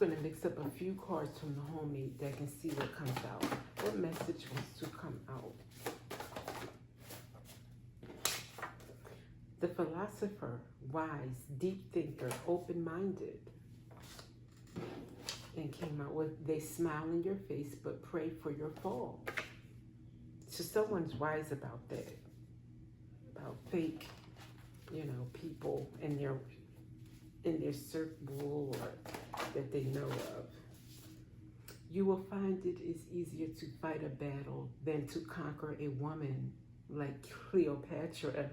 going to mix up a few cards from the homemade deck and see what comes out. What message wants to come out? The philosopher, wise, deep thinker, open-minded. And came out with, they smile in your face, but pray for your fall. So someone's wise about that. About fake, you know, people in their circle or that they know of. You will find it is easier to fight a battle than to conquer a woman like Cleopatra.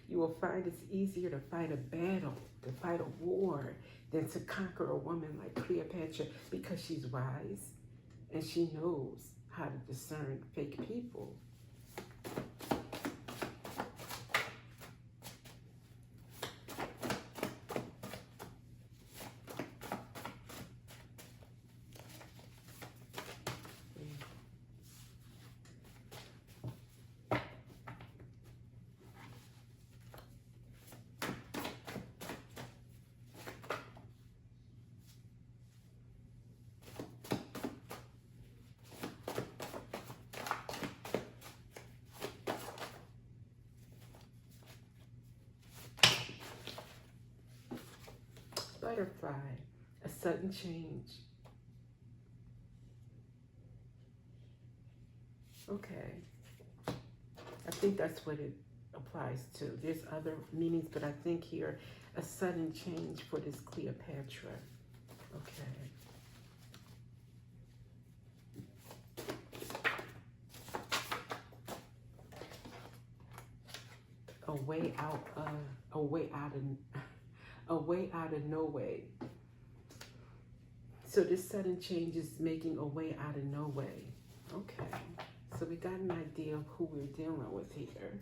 You will find it's easier to fight a battle, to fight a war, than to conquer a woman like Cleopatra, because she's wise and she knows how to discern fake people. Butterfly, a sudden change. Okay. I think that's what it applies to. There's other meanings, but I think here, a sudden change for this Cleopatra. Okay. A way out of no way. So this sudden change is making a way out of no way. Okay. So we got an idea of who we're dealing with here.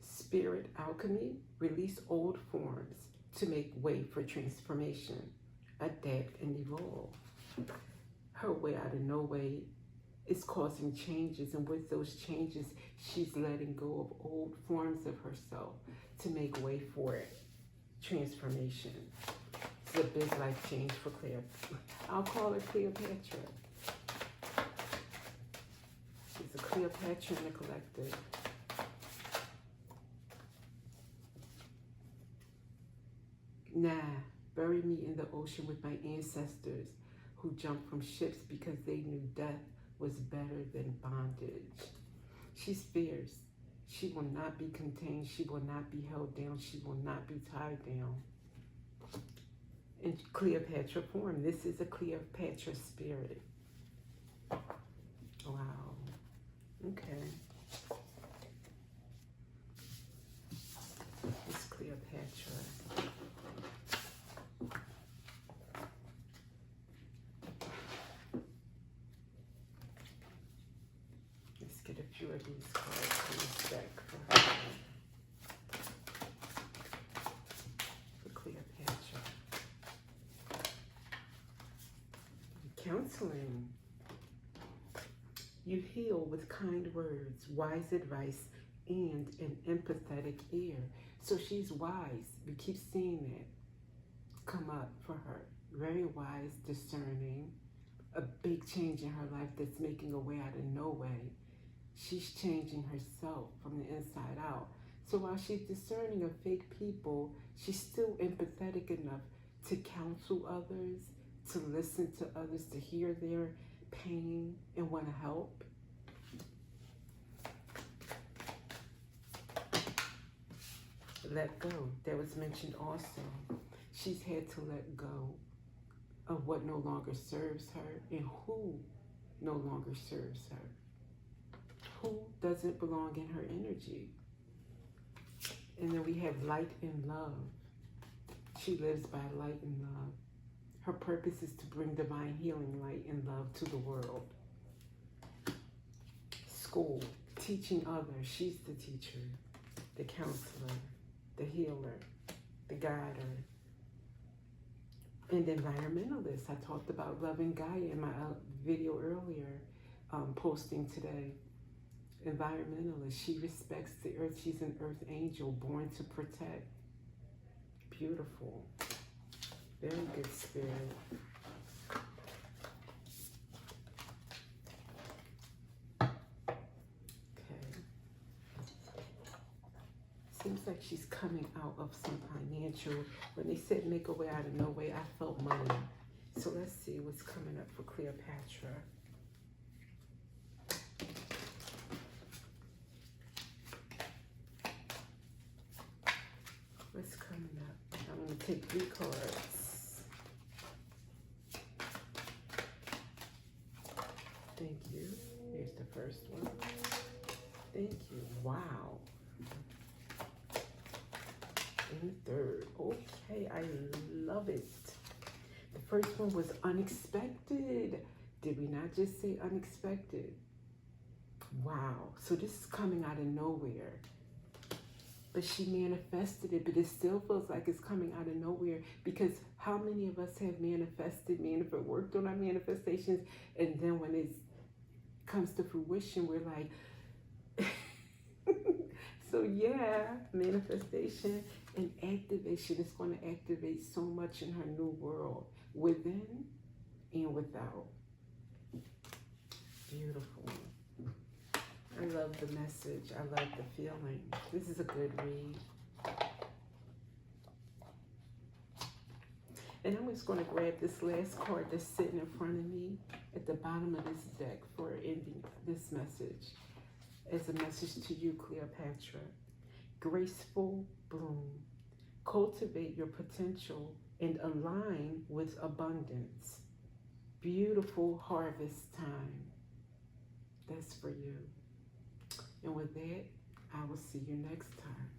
Spirit alchemy, release old forms to make way for transformation, adapt and evolve. Her way out of no way is causing changes, and with those changes, she's letting go of old forms of herself to make way for transformation. It's a big life change for Cleopatra. I'll call her Cleopatra. She's a Cleopatra in the collective. Nah, bury me in the ocean with my ancestors who jumped from ships because they knew death was better than bondage. She's fierce. She will not be contained. She will not be held down. She will not be tied down. In Cleopatra form, this is a Cleopatra spirit. Wow. Okay. It's Cleopatra. Get a few of these cards from this deck for Cleopatra. Counseling. You heal with kind words, wise advice, and an empathetic ear. So she's wise. We keep seeing that come up for her. Very wise, discerning. A big change in her life that's making a way out of no way. She's changing herself from the inside out. So while she's discerning of fake people, she's still empathetic enough to counsel others, to listen to others, to hear their pain and want to help. Let go. That was mentioned also. She's had to let go of what no longer serves her and who no longer serves her. Who doesn't belong in her energy. And then we have light and love. She lives by light and love. Her purpose is to bring divine healing, light and love to the world. School, teaching others. She's the teacher. the counselor, the healer, the guider, and the environmentalist. I talked about loving Gaia in my video earlier, posting today. Environmentalist, she respects the earth. She's an earth angel born to protect. Beautiful. Very good spirit. Seems like she's coming out of some financial. When they said make a way out of no way, I felt money. So let's see what's coming up for Cleopatra. What's coming up? I'm going to take 3 cards. Thank you. Here's the first one. Thank you. Wow. And the third. Okay, I love it. The first one was unexpected. Did we not just say unexpected? Wow. So this is coming out of nowhere. But she manifested it, but it still feels like it's coming out of nowhere, because how many of us have worked on our manifestations, and then when it comes to fruition, we're like, so yeah, manifestation and activation is going to activate so much in her new world, within and without. Beautiful. I love the message. I love the feeling. This is a good read. And I'm just going to grab this last card that's sitting in front of me at the bottom of this deck for ending this message. As a message to you, Cleopatra. Graceful bloom. Cultivate your potential and align with abundance. Beautiful harvest time. That's for you. And with that, I will see you next time.